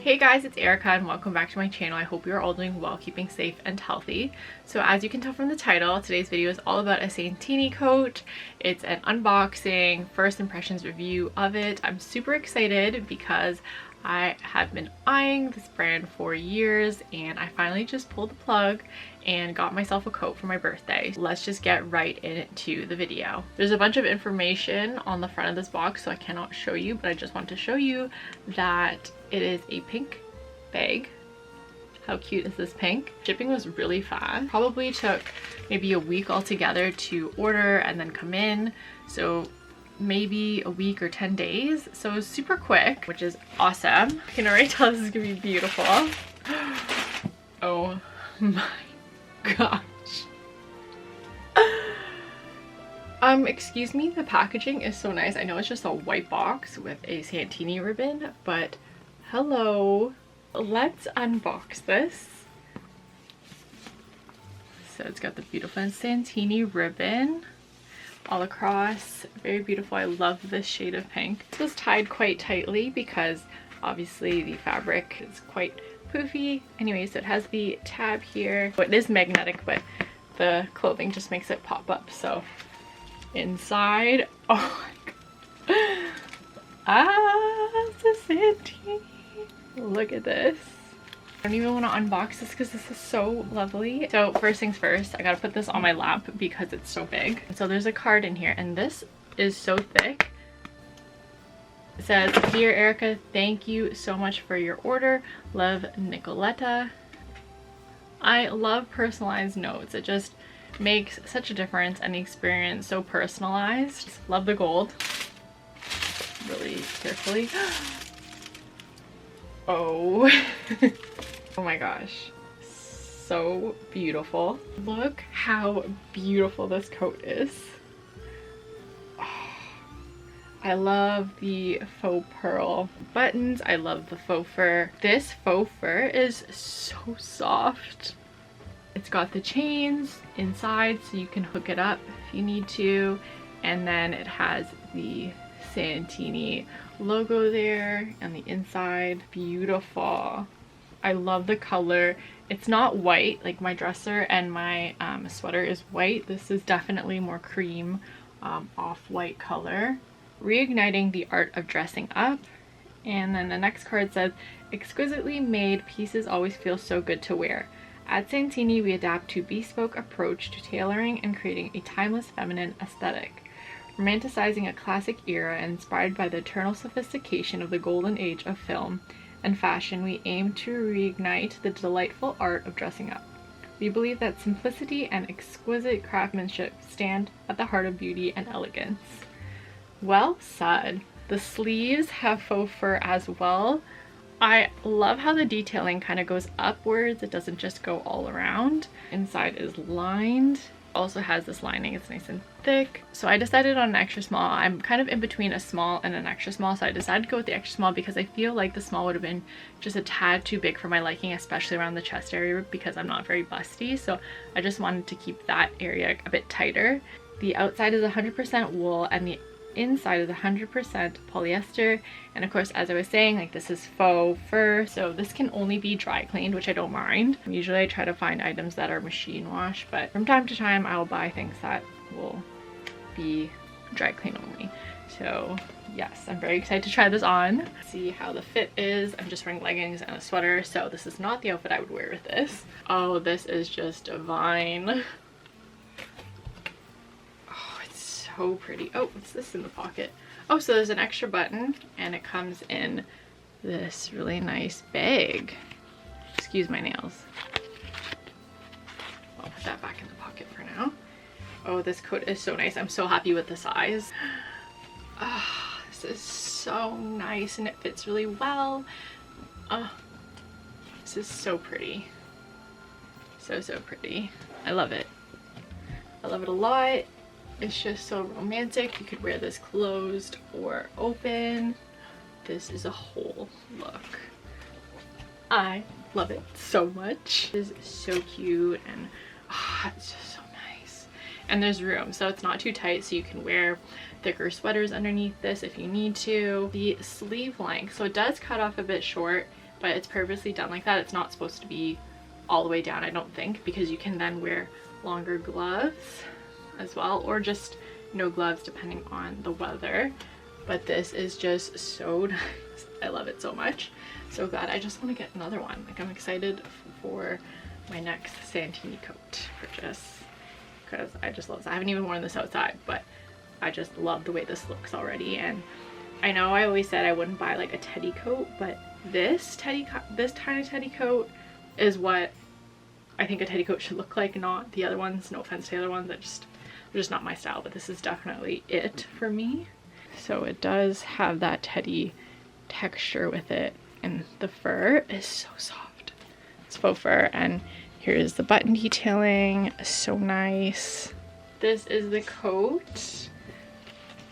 Hey guys, it's Erica and welcome back to my channel. I hope you're all doing well, keeping safe and healthy. So as you can tell from the title, today's video is all about a Santinni coat. It's an unboxing, first impressions review of it. I'm super excited because I have been eyeing this brand for years and I finally just pulled the plug and got myself a coat for my birthday. Let's just get right into the video. There's a bunch of information on the front of this box, so I cannot show you, but I just want to show you that it is a pink bag. How cute is this pink? Shipping was really fast. Probably took maybe a week altogether to order and then come in. So maybe a week or 10 days. So it was super quick, which is awesome. I can already tell this is gonna be beautiful. Oh my gosh. Excuse me, the packaging is so nice. I know it's just a white box with a Santinni ribbon, but hello. Let's unbox this. So it's got the beautiful Santinni ribbon all across. Very beautiful. I love this shade of pink. This was tied quite tightly because obviously the fabric is quite poofy. Anyway, so it has the tab here. Well, it is magnetic, but the clothing just makes it pop up. So inside, oh my god. It's a Santinni. Look at this. I don't even want to unbox this because this is so lovely. So first things first, I gotta put this on my lap because it's so big. So there's a card in here and this is so thick. It says, "Dear Erica, thank you so much for your order. Love, Nicoletta." I love personalized notes. It just makes such a difference and the experience so personalized. Love the gold. Really carefully. Oh. Oh my gosh, so beautiful. Look how beautiful this coat is. Oh, I love the faux pearl buttons. I love the faux fur. This faux fur is so soft. It's got the chains inside so you can hook it up if you need to, and then it has the Santinni logo there on the inside. Beautiful. I love the color. It's not white like my dresser and my sweater is white. This is definitely more cream, off-white color. Reigniting the art of dressing up. And then the next card says, "Exquisitely made pieces always feel so good to wear. At Santinni, we adapt to bespoke approach to tailoring and creating a timeless feminine aesthetic. Romanticizing a classic era inspired by the eternal sophistication of the golden age of film and fashion, we aim to reignite the delightful art of dressing up. We believe that simplicity and exquisite craftsmanship stand at the heart of beauty and elegance." Well said. The sleeves have faux fur as well. I love how the detailing kind of goes upwards. It doesn't just go all around. Inside is lined. Also has this lining. It's nice and thick. So I decided on an extra small. I'm kind of in between a small and an extra small, so I decided to go with the extra small because I feel like the small would have been just a tad too big for my liking, especially around the chest area because I'm not very busty. So I just wanted to keep that area a bit tighter. The outside is 100% wool and the inside is 100% polyester, and of course, as I was saying, like, this is faux fur, so this can only be dry cleaned, which I don't mind. Usually I try to find items that are machine wash, but from time to time I'll buy things that will be dry clean only. So yes, I'm very excited to try this on, see how the fit is. I'm just wearing leggings and a sweater, so this is not the outfit I would wear with this. Oh, this is just divine. So pretty. Oh, what's this in the pocket? Oh, so there's an extra button and it comes in this really nice bag. Excuse my nails. I'll put that back in the pocket for now. Oh, this coat is so nice. I'm so happy with the size. Oh, this is so nice and it fits really well. Oh, this is so pretty. So pretty. I love it. I love it a lot. It's just so romantic. You could wear this closed or open. This is a whole look. I love it so much. It is so cute and it's just so nice. And there's room, so it's not too tight, so you can wear thicker sweaters underneath this if you need to. The sleeve length, so it does cut off a bit short, but it's purposely done like that. It's not supposed to be all the way down, I don't think, because you can then wear longer gloves as well, or just no gloves depending on the weather. But this is just so nice. I love it so much. So glad. I just want to get another one. Like, I'm excited for my next Santinni coat purchase because I just love this. I haven't even worn this outside, but I just love the way this looks already. And I know I always said I wouldn't buy like a teddy coat, but this tiny teddy coat is what I think a teddy coat should look like, not the other ones. No offense to the other ones, they're just not my style, but this is definitely it for me. So it does have that teddy texture with it, and the fur is so soft. It's faux fur, and here's the button detailing, so nice. This is the coat.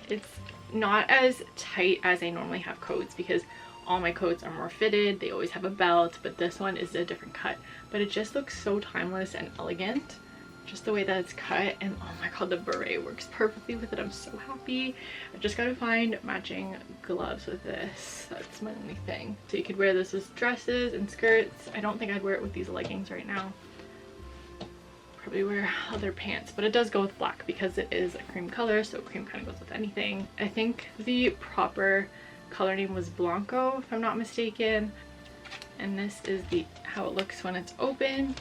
It's not as tight as I normally have coats because all my coats are more fitted. They always have a belt, but this one is a different cut. But it just looks so timeless and elegant. Just the way that it's cut, and oh my god, the beret works perfectly with it. I'm so happy. I just gotta find matching gloves with this. That's my only thing. So you could wear this as dresses and skirts. I don't think I'd wear it with these leggings right now. Probably wear other pants, but it does go with black because it is a cream color, so cream kind of goes with anything. I think the proper color name was Blanco, if I'm not mistaken. And this is how it looks when it's open.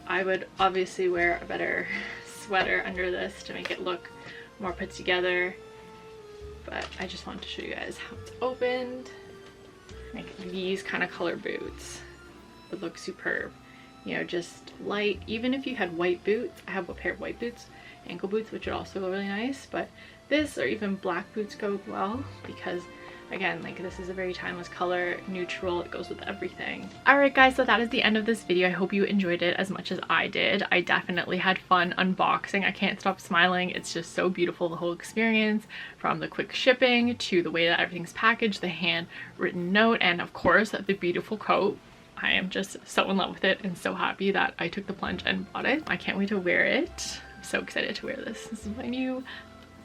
I would obviously wear a better sweater under this to make it look more put together, but I just wanted to show you guys how it's opened. Like, these kind of color boots would look superb. You know, just light. Even if you had white boots, I have a pair of white boots, ankle boots, which would also go really nice, but this or even black boots go well because, again, like, this is a very timeless color, neutral, it goes with everything. Alright guys, so that is the end of this video. I hope you enjoyed it as much as I did. I definitely had fun unboxing. I can't stop smiling. It's just so beautiful, the whole experience, from the quick shipping to the way that everything's packaged, the handwritten note, and of course the beautiful coat. I am just so in love with it and so happy that I took the plunge and bought it. I can't wait to wear it. I'm so excited to wear this. This is my new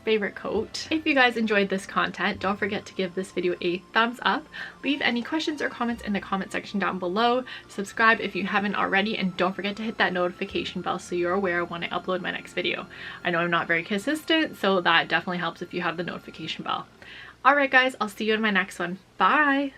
favorite coat. If you guys enjoyed this content, don't forget to give this video a thumbs up. Leave any questions or comments in the comment section down below. Subscribe if you haven't already, and don't forget to hit that notification bell so you're aware when I upload my next video. I know I'm not very consistent, so that definitely helps if you have the notification bell. Alright guys, I'll see you in my next one. Bye!